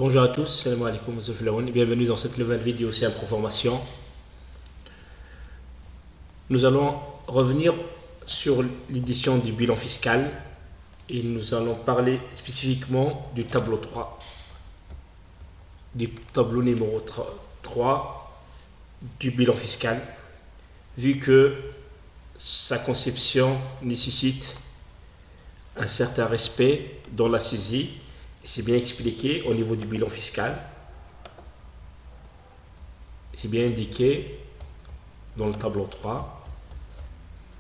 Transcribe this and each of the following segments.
Bonjour à tous, salam alaikum, et bienvenue dans cette nouvelle vidéo Simple Formation. Nous allons revenir sur l'édition du bilan fiscal et nous allons parler spécifiquement du tableau 3, du tableau numéro 3 du bilan fiscal, vu que sa conception nécessite un certain respect dans la saisie. C'est bien expliqué au niveau du bilan fiscal. C'est bien indiqué dans le tableau 3.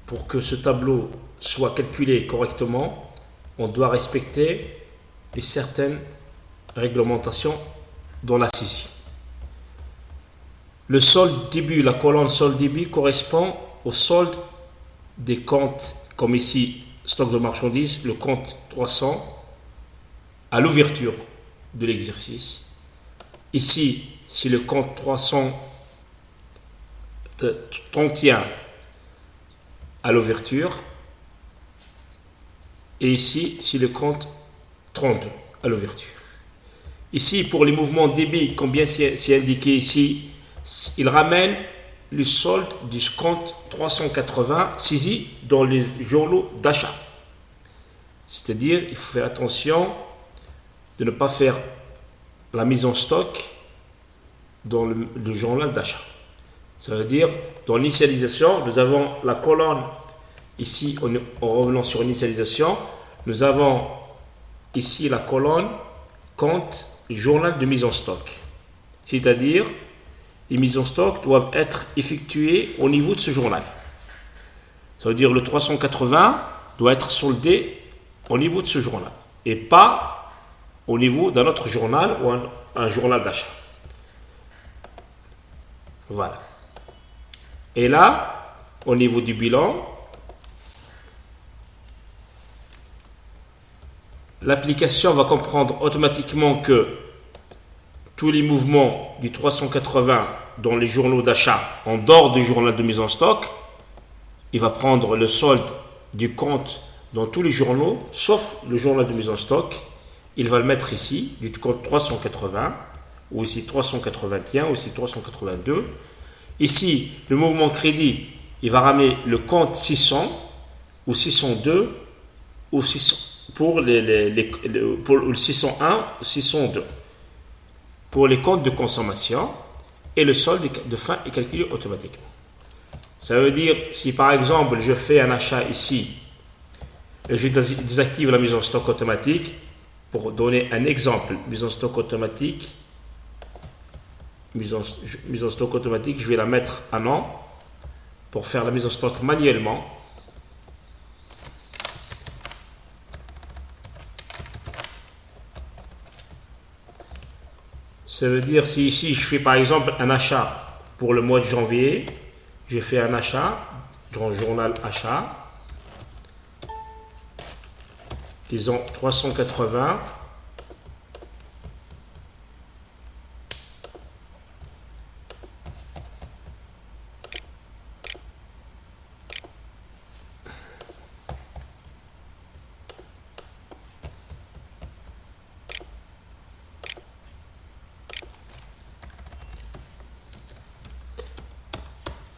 Pour que ce tableau soit calculé correctement, on doit respecter certaines réglementations dans la saisie. Le solde début, la colonne solde début correspond au solde des comptes, comme ici, stock de marchandises, le compte 300 à l'ouverture de l'exercice. Ici, si le compte 331 à l'ouverture, et ici, si le compte 32 à l'ouverture. Ici, pour les mouvements débit, comme bien c'est indiqué ici, il ramène le solde du compte 380 saisi dans les journaux d'achat. C'est-à-dire, il faut faire attention de ne pas faire la mise en stock dans le journal d'achat. Ça veut dire, dans l'initialisation, nous avons la colonne, ici, en revenant sur l'initialisation, nous avons ici la colonne compte journal de mise en stock. C'est-à-dire, les mises en stock doivent être effectuées au niveau de ce journal. Ça veut dire, le 380 doit être soldé au niveau de ce journal et pas au niveau d'un autre journal ou un journal d'achat. Voilà. Et là, au niveau du bilan, l'application va comprendre automatiquement que tous les mouvements du 380 dans les journaux d'achat en dehors du journal de mise en stock, il va prendre le solde du compte dans tous les journaux, sauf le journal de mise en stock. Il va le mettre ici, du compte 380, ou ici 381, ou ici 382. Ici, le mouvement crédit, il va ramener le compte 600, ou 602, ou 600, pour le 601, 602. Pour les comptes de consommation, et le solde de fin est calculé automatiquement. Ça veut dire, si par exemple, je fais un achat ici, et je désactive la mise en stock automatique. Pour donner un exemple, mise en stock automatique, mise en stock automatique, je vais la mettre à non pour faire la mise en stock manuellement. Ça veut dire si ici je fais par exemple un achat pour le mois de janvier, je fais un achat dans le journal achat. Disons 380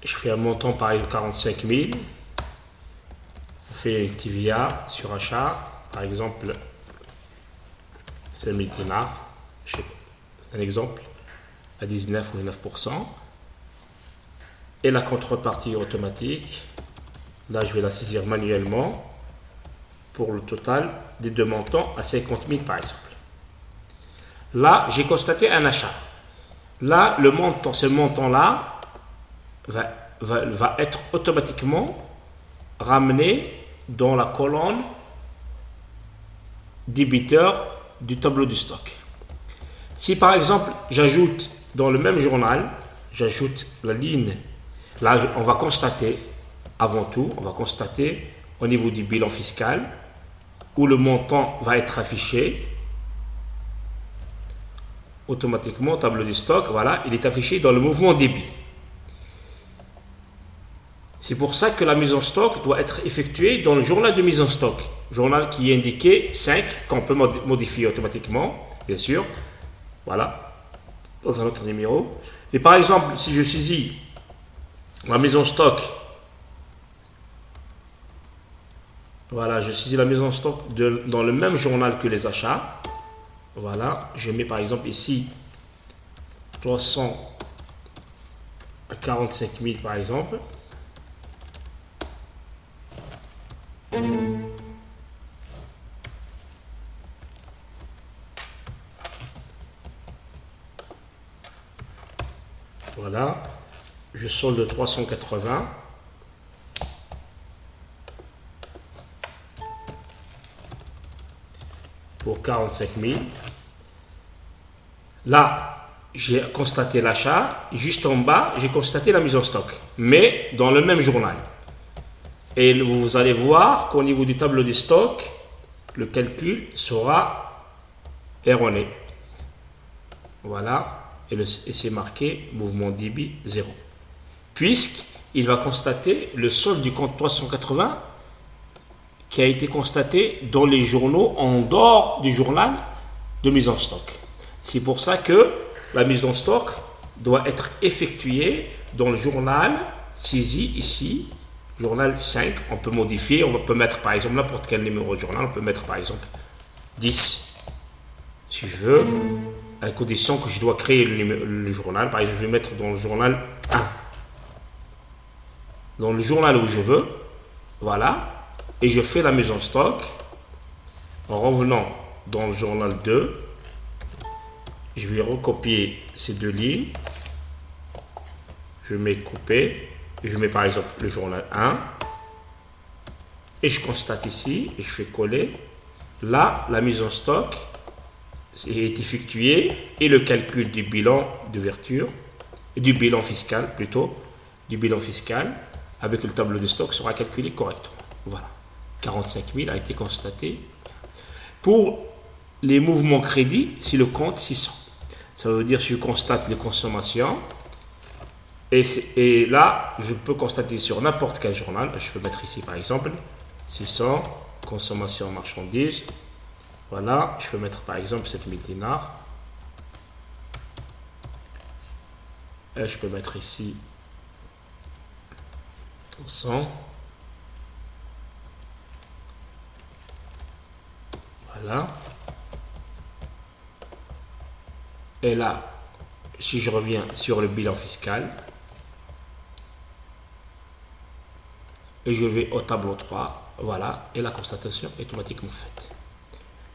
je fais un montant par exemple 45 000. On fait une TVA sur achat. Par exemple, 5 000 dinars, c'est un exemple, à 19 ou 9%. Et la contrepartie automatique, là je vais la saisir manuellement pour le total des deux montants à 50 000 par exemple. Là, j'ai constaté un achat. Là, le montant, ce montant-là va être automatiquement ramené dans la colonne débiteur du tableau du stock. Si par exemple j'ajoute dans le même journal, j'ajoute la ligne, là on va constater avant tout, on va constater au niveau du bilan fiscal où le montant va être affiché automatiquement au tableau du stock, voilà, il est affiché dans le mouvement débit. C'est pour ça que la mise en stock doit être effectuée dans le journal de mise en stock. Journal qui est indiqué 5, qu'on peut modifier automatiquement, bien sûr. Voilà, dans un autre numéro. Et par exemple, si je saisis la maison stock, voilà, je saisis la maison stock dans le même journal que les achats. Voilà, je mets par exemple ici 345 000 par exemple. Voilà, je solde 380. Pour 45 000. Là, j'ai constaté l'achat. Juste en bas, j'ai constaté la mise en stock. Mais dans le même journal. Et vous allez voir qu'au niveau du tableau de stock, le calcul sera erroné. Voilà. Et c'est marqué mouvement débit 0. Puisqu'il va constater le solde du compte 380 qui a été constaté dans les journaux en dehors du journal de mise en stock. C'est pour ça que la mise en stock doit être effectuée dans le journal saisi ici, journal 5. On peut modifier, on peut mettre par exemple n'importe quel numéro de journal, on peut mettre par exemple 10 si je veux, à la condition que je dois créer le journal. Par exemple, je vais mettre dans le journal 1. Dans le journal où je veux, voilà. Et je fais la mise en stock en revenant dans le journal 2. Je vais recopier ces deux lignes. Je mets couper. Je mets par exemple le journal 1. Et je constate ici. Et je fais coller. Là, la mise en stock est effectuée. Et le calcul du bilan d'ouverture. Du bilan fiscal plutôt. Du bilan fiscal avec le tableau de stock sera calculé correctement. Voilà. 45 000 a été constaté. Pour les mouvements crédits, c'est le compte 600. Ça veut dire que je constate les consommations. Et là, je peux constater sur n'importe quel journal. Je peux mettre ici par exemple 600, consommation en marchandises. Voilà, je peux mettre par exemple 7000 dinars. Et je peux mettre ici 100. Voilà. Et là, si je reviens sur le bilan fiscal, et je vais au tableau 3, voilà, et la constatation est automatiquement faite.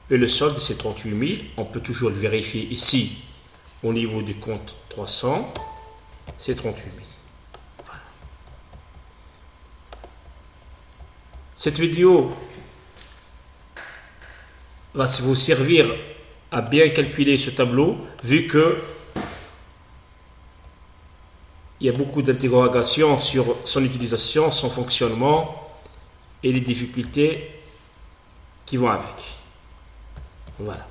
Et le solde, c'est 38 000. On peut toujours le vérifier ici, au niveau du compte 300, c'est 38 000. Voilà. Cette vidéo va vous servir à bien calculer ce tableau, vu que il y a beaucoup d'interrogations sur son utilisation, son fonctionnement et les difficultés qui vont avec. Voilà.